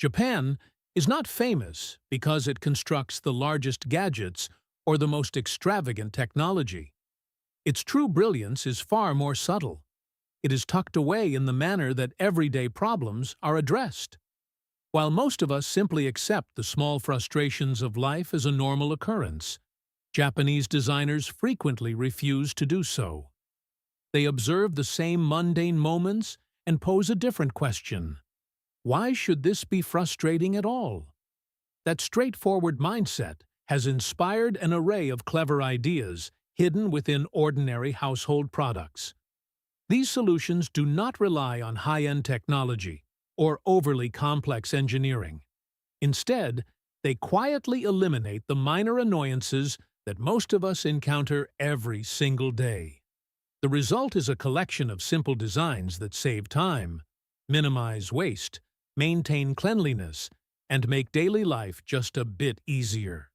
Japan is not famous because it constructs the largest gadgets or the most extravagant technology. Its true brilliance is far more subtle. It is tucked away in the manner that everyday problems are addressed. While most of us simply accept the small frustrations of life as a normal occurrence, Japanese designers frequently refuse to do so. They observe the same mundane moments and pose a different question. Why should this be frustrating at all? That straightforward mindset has inspired an array of clever ideas hidden within ordinary household products. These solutions do not rely on high-end technology or overly complex engineering. Instead, they quietly eliminate the minor annoyances that most of us encounter every single day. The result is a collection of simple designs that save time, minimize waste, maintain cleanliness, and make daily life just a bit easier.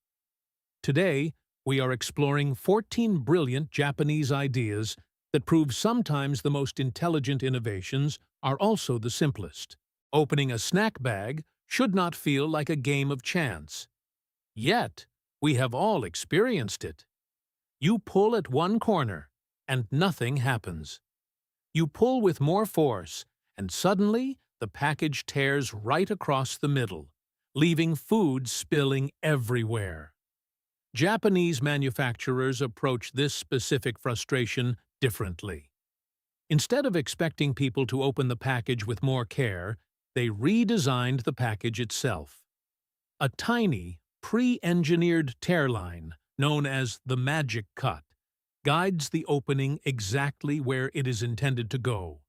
Today, we are exploring 14 brilliant Japanese ideas that prove sometimes the most intelligent innovations are also the simplest. Opening a snack bag should not feel like a game of chance. Yet, we have all experienced it. You pull at one corner, and nothing happens. You pull with more force, and suddenly the package tears right across the middle, leaving food spilling everywhere. Japanese manufacturers approach this specific frustration differently. Instead of expecting people to open the package with more care, they redesigned the package itself. A tiny, pre-engineered tear line, known as the magic cut, guides the opening exactly where it is intended to go.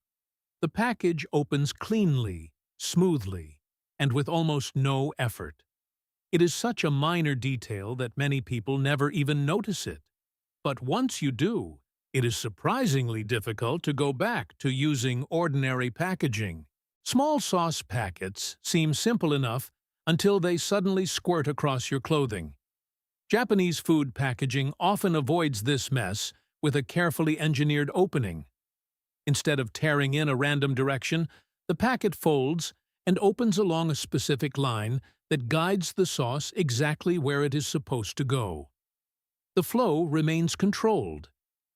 The package opens cleanly, smoothly, and with almost no effort. It is such a minor detail that many people never even notice it. But once you do, it is surprisingly difficult to go back to using ordinary packaging. Small sauce packets seem simple enough until they suddenly squirt across your clothing. Japanese food packaging often avoids this mess with a carefully engineered opening. Instead of tearing in a random direction, the packet folds and opens along a specific line that guides the sauce exactly where it is supposed to go. The flow remains controlled,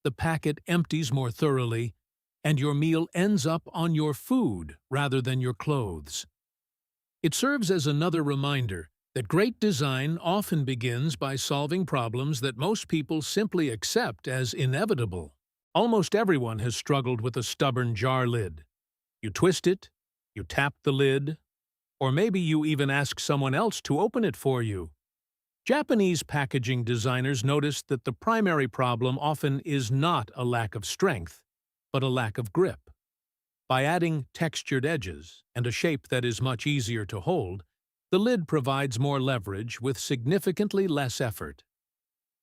the packet empties more thoroughly, and your meal ends up on your food rather than your clothes. It serves as another reminder that great design often begins by solving problems that most people simply accept as inevitable. Almost everyone has struggled with a stubborn jar lid. You twist it, you tap the lid, or maybe you even ask someone else to open it for you. Japanese packaging designers noticed that the primary problem often is not a lack of strength, but a lack of grip. By adding textured edges and a shape that is much easier to hold, the lid provides more leverage with significantly less effort.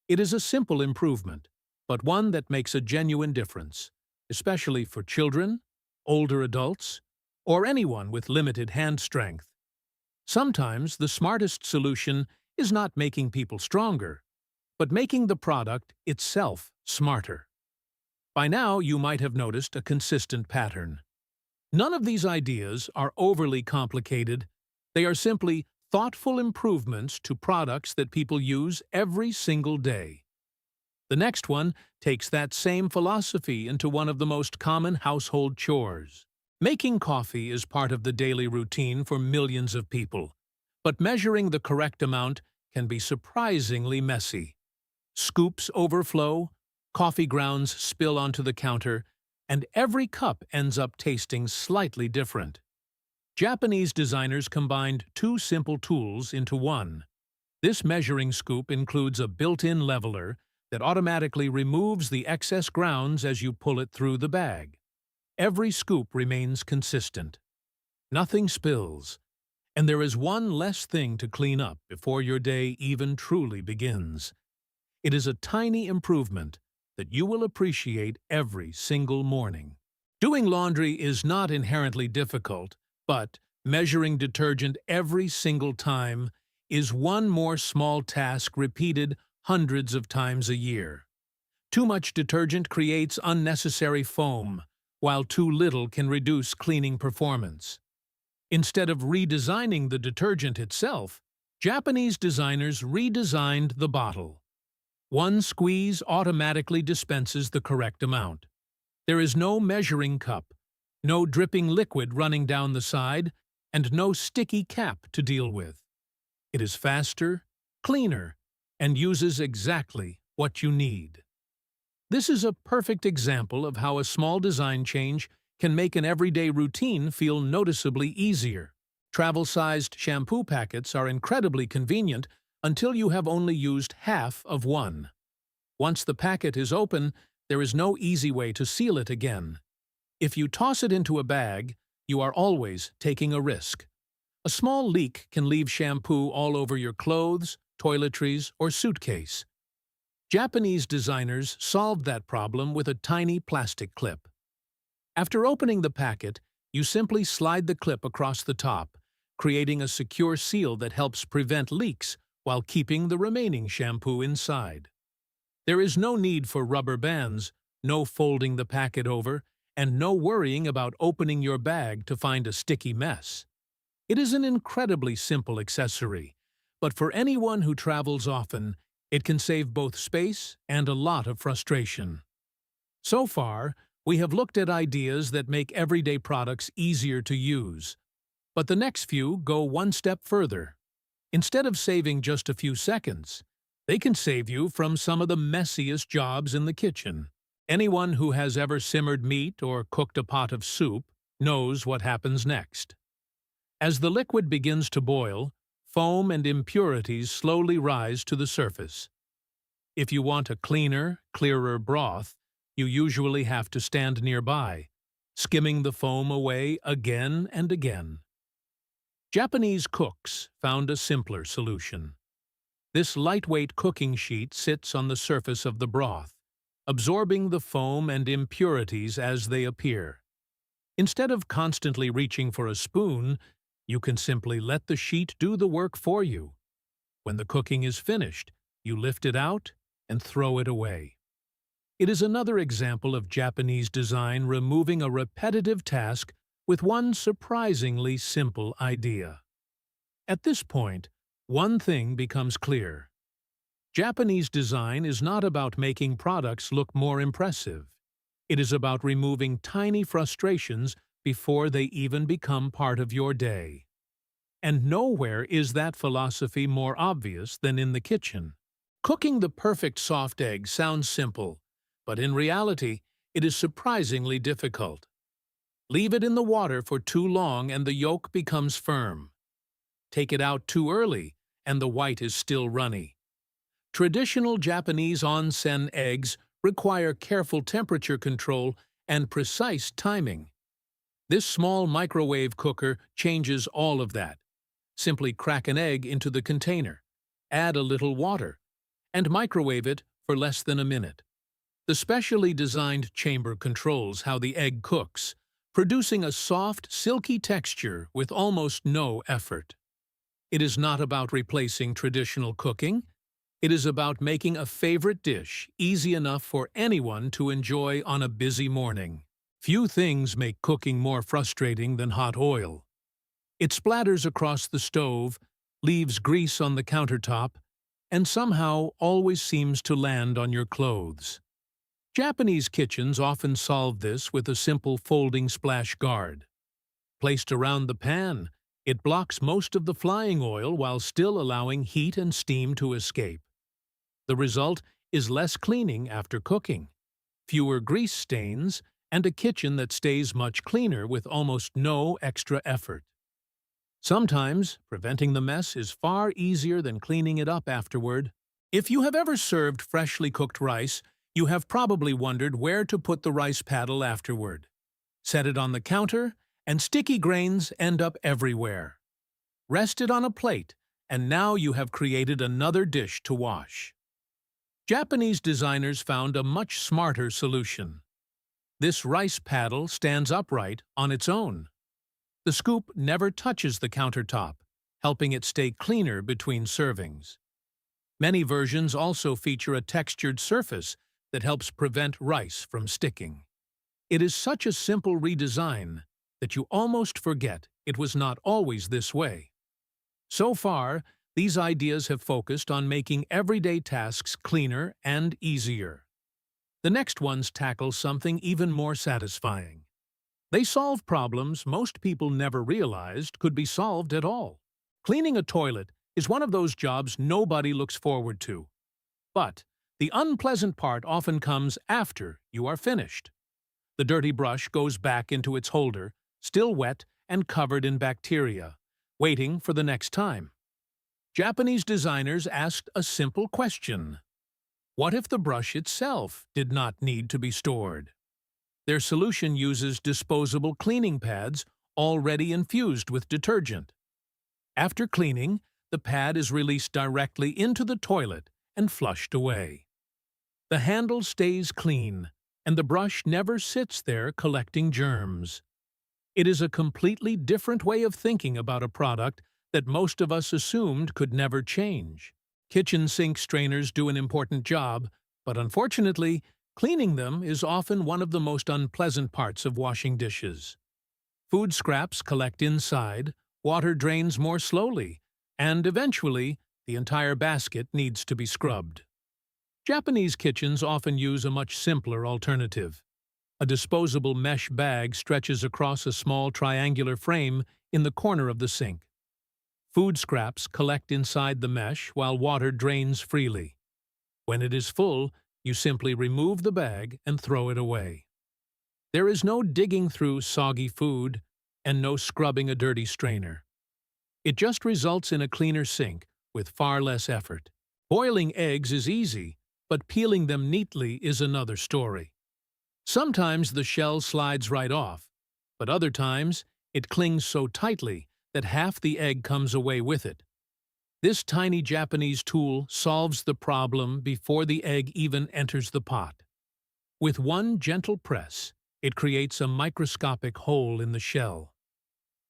It is a simple improvement, but one that makes a genuine difference, especially for children, older adults, or anyone with limited hand strength. Sometimes the smartest solution is not making people stronger, but making the product itself smarter. By now, you might have noticed a consistent pattern. None of these ideas are overly complicated. They are simply thoughtful improvements to products that people use every single day. The next one takes that same philosophy into one of the most common household chores. Making coffee is part of the daily routine for millions of people, but measuring the correct amount can be surprisingly messy. Scoops overflow, coffee grounds spill onto the counter, and every cup ends up tasting slightly different. Japanese designers combined two simple tools into one. This measuring scoop includes a built-in leveler that automatically removes the excess grounds as you pull it through the bag. Every scoop remains consistent. Nothing spills, and there is one less thing to clean up before your day even truly begins. It is a tiny improvement that you will appreciate every single morning. Doing laundry is not inherently difficult, but measuring detergent every single time is one more small task repeated hundreds of times a year. Too much detergent creates unnecessary foam, while too little can reduce cleaning performance. Instead of redesigning the detergent itself, Japanese designers redesigned the bottle. One squeeze automatically dispenses the correct amount. There is no measuring cup, no dripping liquid running down the side, and no sticky cap to deal with. It is faster, cleaner, and uses exactly what you need. This is a perfect example of how a small design change can make an everyday routine feel noticeably easier. Travel-sized shampoo packets are incredibly convenient until you have only used half of one. Once the packet is open, there is no easy way to seal it again. If you toss it into a bag, you are always taking a risk. A small leak can leave shampoo all over your clothes, toiletries, or suitcase. Japanese designers solved that problem with a tiny plastic clip. After opening the packet, you simply slide the clip across the top, creating a secure seal that helps prevent leaks while keeping the remaining shampoo inside. There is no need for rubber bands, no folding the packet over, and no worrying about opening your bag to find a sticky mess. It is an incredibly simple accessory, but for anyone who travels often, it can save both space and a lot of frustration. So far, we have looked at ideas that make everyday products easier to use. But the next few go one step further. Instead of saving just a few seconds, they can save you from some of the messiest jobs in the kitchen. Anyone who has ever simmered meat or cooked a pot of soup knows what happens next. As the liquid begins to boil, foam and impurities slowly rise to the surface. If you want a cleaner, clearer broth, you usually have to stand nearby, skimming the foam away again and again. Japanese cooks found a simpler solution. This lightweight cooking sheet sits on the surface of the broth, absorbing the foam and impurities as they appear. Instead of constantly reaching for a spoon, you can simply let the sheet do the work for you. When the cooking is finished, you lift it out and throw it away. It is another example of Japanese design removing a repetitive task with one surprisingly simple idea. At this point, one thing becomes clear. Japanese design is not about making products look more impressive. It is about removing tiny frustrations before they even become part of your day. And nowhere is that philosophy more obvious than in the kitchen. Cooking the perfect soft egg sounds simple, but in reality, it is surprisingly difficult. Leave it in the water for too long and the yolk becomes firm. Take it out too early and the white is still runny. Traditional Japanese onsen eggs require careful temperature control and precise timing. This small microwave cooker changes all of that. Simply crack an egg into the container, add a little water, and microwave it for less than a minute. The specially designed chamber controls how the egg cooks, producing a soft, silky texture with almost no effort. It is not about replacing traditional cooking. It is about making a favorite dish easy enough for anyone to enjoy on a busy morning. Few things make cooking more frustrating than hot oil. It splatters across the stove, leaves grease on the countertop, and somehow always seems to land on your clothes. Japanese kitchens often solve this with a simple folding splash guard. Placed around the pan, it blocks most of the flying oil while still allowing heat and steam to escape. The result is less cleaning after cooking, fewer grease stains, and a kitchen that stays much cleaner with almost no extra effort. Sometimes, preventing the mess is far easier than cleaning it up afterward. If you have ever served freshly cooked rice, you have probably wondered where to put the rice paddle afterward. Set it on the counter, and sticky grains end up everywhere. Rest it on a plate, and now you have created another dish to wash. Japanese designers found a much smarter solution. This rice paddle stands upright on its own. The scoop never touches the countertop, helping it stay cleaner between servings. Many versions also feature a textured surface that helps prevent rice from sticking. It is such a simple redesign that you almost forget it was not always this way. So far, these ideas have focused on making everyday tasks cleaner and easier. The next ones tackle something even more satisfying. They solve problems most people never realized could be solved at all. Cleaning a toilet is one of those jobs nobody looks forward to. But the unpleasant part often comes after you are finished. The dirty brush goes back into its holder, still wet and covered in bacteria, waiting for the next time. Japanese designers asked a simple question. What if the brush itself did not need to be stored? Their solution uses disposable cleaning pads already infused with detergent. After cleaning, the pad is released directly into the toilet and flushed away. The handle stays clean, and the brush never sits there collecting germs. It is a completely different way of thinking about a product that most of us assumed could never change. Kitchen sink strainers do an important job, but unfortunately, cleaning them is often one of the most unpleasant parts of washing dishes. Food scraps collect inside, water drains more slowly, and eventually, the entire basket needs to be scrubbed. Japanese kitchens often use a much simpler alternative. A disposable mesh bag stretches across a small triangular frame in the corner of the sink. Food scraps collect inside the mesh while water drains freely. When it is full, you simply remove the bag and throw it away. There is no digging through soggy food and no scrubbing a dirty strainer. It just results in a cleaner sink with far less effort. Boiling eggs is easy, but peeling them neatly is another story. Sometimes the shell slides right off, but other times it clings so tightly that half the egg comes away with it. This tiny Japanese tool solves the problem before the egg even enters the pot. With one gentle press, it creates a microscopic hole in the shell.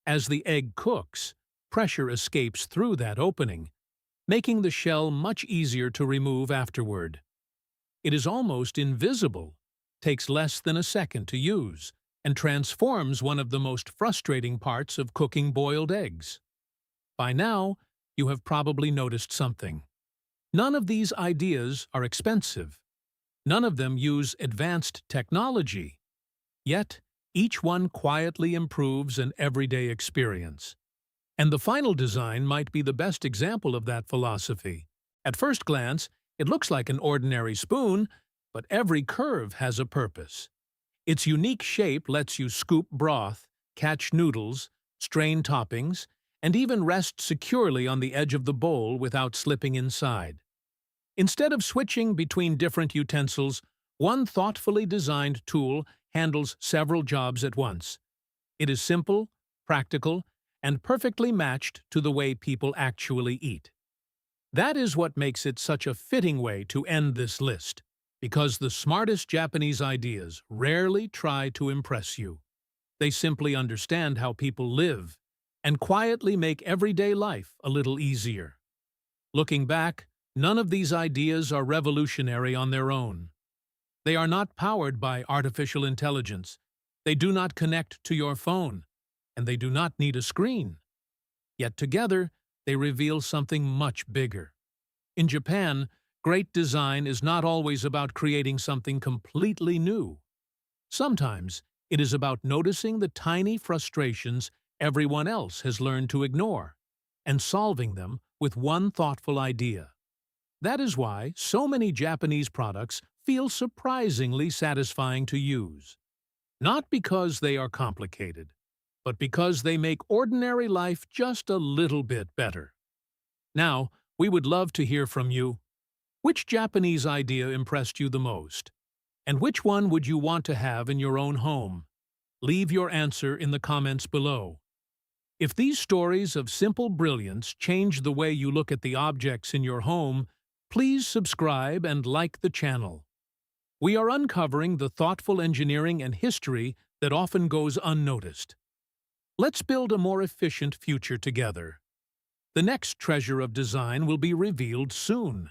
As the egg cooks, pressure escapes through that opening, making the shell much easier to remove afterward. It is almost invisible, takes less than a second to use, and transforms one of the most frustrating parts of cooking boiled eggs. By now, you have probably noticed something. None of these ideas are expensive. None of them use advanced technology. Yet, each one quietly improves an everyday experience. And the final design might be the best example of that philosophy. At first glance, it looks like an ordinary spoon, but every curve has a purpose. Its unique shape lets you scoop broth, catch noodles, strain toppings, and even rest securely on the edge of the bowl without slipping inside. Instead of switching between different utensils, one thoughtfully designed tool handles several jobs at once. It is simple, practical, and perfectly matched to the way people actually eat. That is what makes it such a fitting way to end this list, because the smartest Japanese ideas rarely try to impress you. They simply understand how people live and quietly make everyday life a little easier. Looking back, none of these ideas are revolutionary on their own. They are not powered by artificial intelligence. They do not connect to your phone, and they do not need a screen. Yet together, they reveal something much bigger. In Japan, great design is not always about creating something completely new. Sometimes, it is about noticing the tiny frustrations everyone else has learned to ignore, and solving them with one thoughtful idea. That is why so many Japanese products feel surprisingly satisfying to use. Not because they are complicated, but because they make ordinary life just a little bit better. Now, we would love to hear from you. Which Japanese idea impressed you the most? And which one would you want to have in your own home? Leave your answer in the comments below. If these stories of simple brilliance change the way you look at the objects in your home, please subscribe and like the channel. We are uncovering the thoughtful engineering and history that often goes unnoticed. Let's build a more efficient future together. The next treasure of design will be revealed soon.